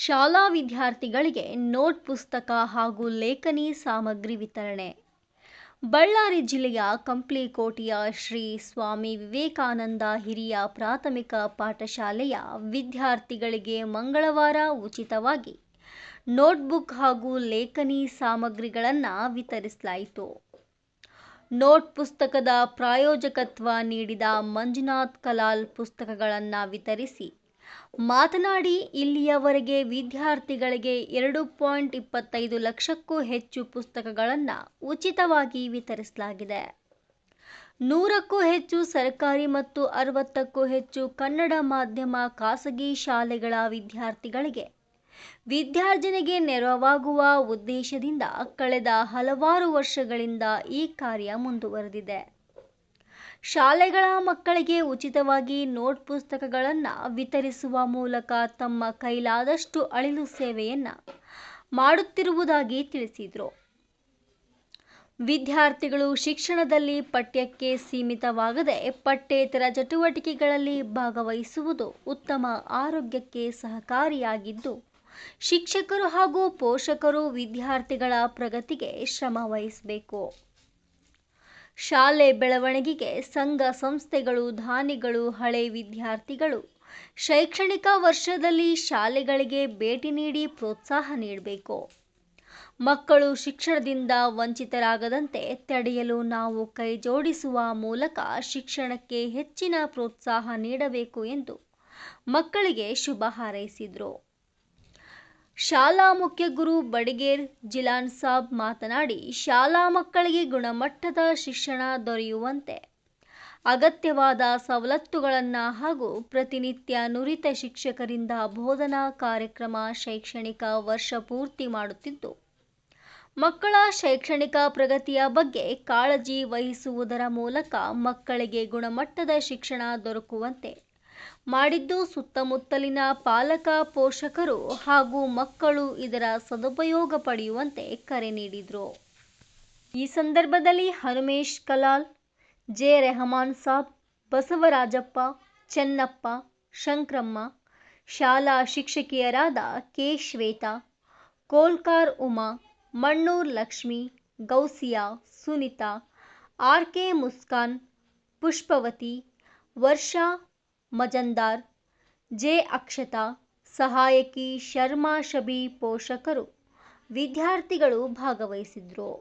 ಶಾಲಾ ವಿದ್ಯಾರ್ಥಿಗಳಿಗೆ ನೋಟ್ ಪುಸ್ತಕ ಹಾಗೂ ಲೇಖನಿ ಸಾಮಗ್ರಿ ವಿತರಣೆ. ಬಳ್ಳಾರಿ ಜಿಲ್ಲೆಯ ಕಂಪ್ಲಿಕೋಟೆಯ ಶ್ರೀ ಸ್ವಾಮಿ ವಿವೇಕಾನಂದ ಹಿರಿಯ ಪ್ರಾಥಮಿಕ ಪಾಠಶಾಲೆಯ ವಿದ್ಯಾರ್ಥಿಗಳಿಗೆ ಮಂಗಳವಾರ ಉಚಿತವಾಗಿ ನೋಟ್ಬುಕ್ ಹಾಗೂ ಲೇಖನಿ ಸಾಮಗ್ರಿಗಳನ್ನು ವಿತರಿಸಲಾಯಿತು. ನೋಟ್ ಪುಸ್ತಕದ ಪ್ರಾಯೋಜಕತ್ವ ನೀಡಿದ ಮಂಜುನಾಥ್ ಕಲಾಲ್ ಪುಸ್ತಕಗಳನ್ನು ವಿತರಿಸಿ ಮಾತನಾಡಿ, ಇಲ್ಲಿಯವರೆಗೆ ವಿದ್ಯಾರ್ಥಿಗಳಿಗೆ 2.25 ಲಕ್ಷಕ್ಕೂ ಹೆಚ್ಚು ಪುಸ್ತಕಗಳನ್ನು ಉಚಿತವಾಗಿ ವಿತರಿಸಲಾಗಿದೆ. 100ಕ್ಕೂ ಹೆಚ್ಚು ಸರ್ಕಾರಿ ಮತ್ತು 60ಕ್ಕೂ ಹೆಚ್ಚು ಕನ್ನಡ ಮಾಧ್ಯಮ ಖಾಸಗಿ ಶಾಲೆಗಳ ವಿದ್ಯಾರ್ಥಿಗಳಿಗೆ ವಿದ್ಯಾರ್ಜನೆಗೆ ನೆರವಾಗುವ ಉದ್ದೇಶದಿಂದ ಕಳೆದ ಹಲವಾರು ವರ್ಷಗಳಿಂದ ಈ ಕಾರ್ಯ ಮುಂದುವರೆದಿದೆ. ಶಾಲೆಗಳ ಮಕ್ಕಳಿಗೆ ಉಚಿತವಾಗಿ ನೋಟ್ ಪುಸ್ತಕಗಳನ್ನು ವಿತರಿಸುವ ಮೂಲಕ ತಮ್ಮ ಕೈಲಾದಷ್ಟು ಅಳಿಲು ಸೇವೆಯನ್ನು ಮಾಡುತ್ತಿರುವುದಾಗಿ ತಿಳಿಸಿದರು. ವಿದ್ಯಾರ್ಥಿಗಳು ಶಿಕ್ಷಣದಲ್ಲಿ ಪಠ್ಯಕ್ಕೆ ಸೀಮಿತವಾಗದೆ ಪಠ್ಯೇತರ ಚಟುವಟಿಕೆಗಳಲ್ಲಿ ಭಾಗವಹಿಸುವುದು ಉತ್ತಮ ಆರೋಗ್ಯಕ್ಕೆ ಸಹಕಾರಿಯಾಗಿದ್ದು, ಶಿಕ್ಷಕರು ಹಾಗೂ ಪೋಷಕರು ವಿದ್ಯಾರ್ಥಿಗಳ ಪ್ರಗತಿಗೆ ಶ್ರಮ ವಹಿಸಬೇಕು. ಶಾಲೆ ಬೆಳವಣಿಗೆಗೆ ಸಂಘ ಸಂಸ್ಥೆಗಳು, ದಾನಿಗಳು, ಹಳೆ ವಿದ್ಯಾರ್ಥಿಗಳು ಶೈಕ್ಷಣಿಕ ವರ್ಷದಲ್ಲಿ ಶಾಲೆಗಳಿಗೆ ಭೇಟಿ ನೀಡಿ ಪ್ರೋತ್ಸಾಹ ನೀಡಬೇಕು. ಮಕ್ಕಳು ಶಿಕ್ಷಣದಿಂದ ವಂಚಿತರಾಗದಂತೆ ತಡೆಯಲು ನಾವು ಕೈಜೋಡಿಸುವ ಮೂಲಕ ಶಿಕ್ಷಣಕ್ಕೆ ಹೆಚ್ಚಿನ ಪ್ರೋತ್ಸಾಹ ನೀಡಬೇಕು ಎಂದು ಮಕ್ಕಳಿಗೆ ಶುಭ ಹಾರೈಸಿದರು. ಶಾಲಾ ಮುಖ್ಯ ಗುರು ಬಡಿಗೇರ್ ಜಿಲಾನ್ ಸಾಬ್ ಮಾತನಾಡಿ, ಶಾಲಾ ಮಕ್ಕಳಿಗೆ ಗುಣಮಟ್ಟದ ಶಿಕ್ಷಣ ದೊರೆಯುವಂತೆ ಅಗತ್ಯವಾದ ಸವಲತ್ತುಗಳನ್ನು ಹಾಗೂ ಪ್ರತಿನಿತ್ಯ ನುರಿತ ಶಿಕ್ಷಕರಿಂದ ಬೋಧನಾ ಕಾರ್ಯಕ್ರಮ ಶೈಕ್ಷಣಿಕ ವರ್ಷ ಪೂರ್ತಿ ಮಾಡುತ್ತಿದ್ದು, ಮಕ್ಕಳ ಶೈಕ್ಷಣಿಕ ಪ್ರಗತಿಯ ಬಗ್ಗೆ ಕಾಳಜಿ ವಹಿಸುವುದರ ಮೂಲಕ ಮಕ್ಕಳಿಗೆ ಗುಣಮಟ್ಟದ ಶಿಕ್ಷಣ ದೊರಕುವಂತೆ ಮಾಡಿದ್ದು, ಸುತ್ತಮುತ್ತಲಿನ ಪಾಲಕ ಪೋಷಕರು ಹಾಗೂ ಮಕ್ಕಳು ಇದರ ಸದುಪಯೋಗ ಪಡೆಯುವಂತೆ ಕರೆ ನೀಡಿದರು. ಈ ಸಂದರ್ಭದಲ್ಲಿ ಹನುಮೇಶ್ ಕಲಾಲ್, ಜೆ ರೆಹಮಾನ್ ಸಾಬ್, ಬಸವರಾಜಪ್ಪ, ಚೆನ್ನಪ್ಪ, ಶಂಕ್ರಮ್ಮ, ಶಾಲಾ ಶಿಕ್ಷಕಿಯರಾದ K Shweta, Kolkar Uma, Mannur Lakshmi, Gausiya, Sunita, R K Muskan, Pushpavati, Varsha Majumdar, J Akshata, ಸಹಾಯಕಿ ಶರ್ಮಾ ಶಬಿ ಪೋಷಕರು, ವಿದ್ಯಾರ್ಥಿಗಳು ಭಾಗವಹಿಸಿದ್ರು.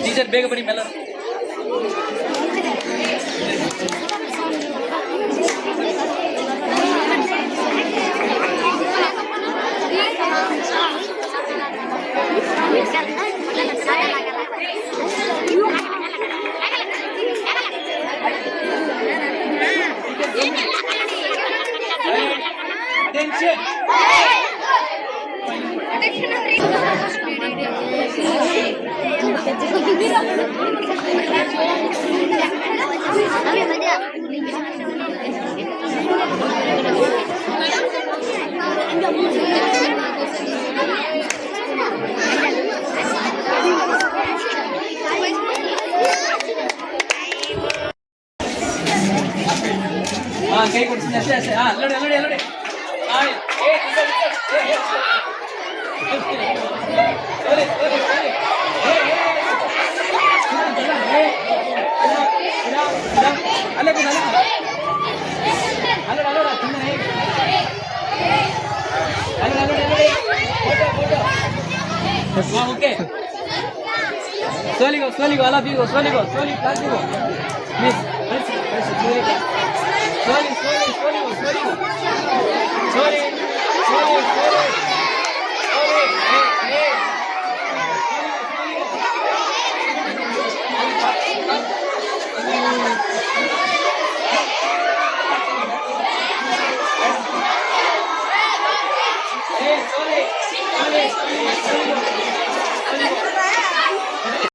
ಟೀಚರ್ ಬೇಗ ಬನ್ನಿ ಮೇಲೆ. ಕೈ ಕೊಡ್ತೀನಿ ಅಷ್ಟೇ ಅಷ್ಟೇ. ಅಲ್ಲೋಡಿ ಅಲ್ಲೋಡಿ ಅಲ್ಲೋಡಿ. ಓಕೆ, ಸೋಲಿಗೋ ಸೋಲಿಗೋ ಅಲ್ಲ ಬೀಗೋ ಸೋಲಿಗೋ ಸೋಲಿ ಕ್ಲಾಸ್ ಬಿಗೋ ಪ್ಲೀಸ್ ಸೋಲಿ ಸೋಲಿ ಸೋಲಿ ಸೋಲಿಗೋ ಸೋಲಿಗೋ ಸೋಲಿ ಸೋಲಿ ಸೋಲಿ ಸೋಲಿ